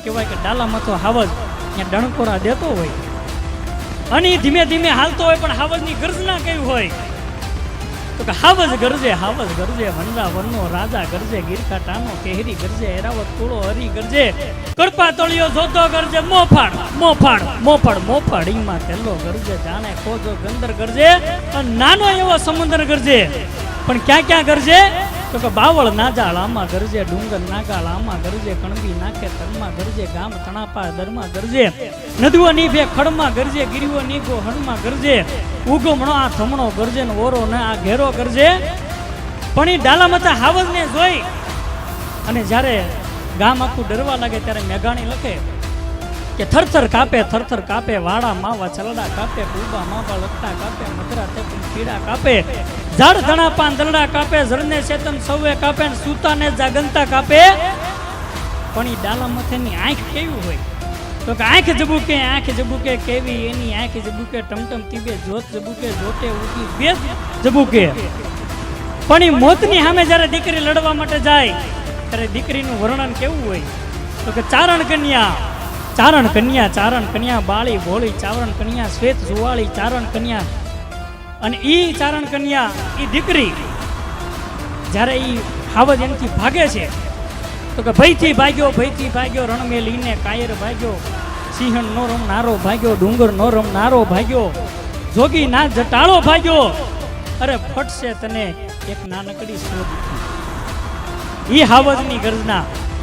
કહેવાય કે ડાલામાં તો હાવજ ત્યાં ડણકોરા દેતો હોય અને ધીમે ધીમે હાલતો હોય, પણ હાવજની ગર્જના કેવી હોય તો કે હાવજ ગરજે વનરા વનનો રાજા ગરજે, ગીરખા ટાનો કેહરી ગરજે, એરાવત કુળો હરી ગરજે, કડપા તળિયો જોતો ગરજે, મોફાડ મોફાડ મોફાડ મોફાડ ઈમાં તેલો ગરજે, જાણે ખોજો ગંદર ગરજે, અને નાનો એવો સમુદ્ર ગરજે. પણ ક્યાં ક્યાં ગરજે તો કે બાવળ નાજા લામાં ગરજે, ડુંગર નાગા લામાં ગરજે, કણબી નાખે તરમાં ગરજે, ગામ તણાપા દરમાં ગરજે, નદીઓ નીભે ખડમાં ગરજે, ગીરીઓ નીગો હણમાં ગરજે, ઉગમણો આ થમણો ગરજે ને ઓરો ને આ ઘેરો ગરજે. પણ એ ડાલામતા હાવજને જોઈ અને જ્યારે ગામ આખું ડરવા લાગે ત્યારે મેઘાણી લખે કે થરથર કાપે વાડા માવા ચલડા કાપે, ડૂબા માવા લગતા કાપે, મધરા તે કીડા કાપે, ઝાડ ધણા પાન દલડા કાપે, ઝરને ચેતન સૌએ કાપે, સૂતાને જાગંતા કાપે. પણ એ ડાલામથેની આંખ કેવી હોય તો કે આંખ જબુકે કેવી એની આંખ જબુકે, ટમટમ તીબે જોત જબુકે, જોતે ઉઠી બે જબુકે. પણ એ મોતની સામે જ્યારે દીકરી લડવા માટે જાય ત્યારે દીકરીનું વર્ણન કેવું હોય તો કે ચારણ કન્યા બાળી ભોળી, ચારણ કન્યા શ્વેત સુવાળી, ચારણ કન્યા. અને ઈ ચારણ કન્યા ઈ દીકરી જ્યારે ઈ હાવજ એમથી ભાગે છે તો કે ભયથી ભાગ્યો રણમે લીને કાયર ભાગ્યો, સિંહણ નો રમનારો ભાગ્યો, ડુંગર નો રમનારો ભાગ્યો, જોગી ના જટાળો ભાગ્યો, અરે ફટશે તને એક નાનકડી શોધ. ઈ હાવજની ગર્જના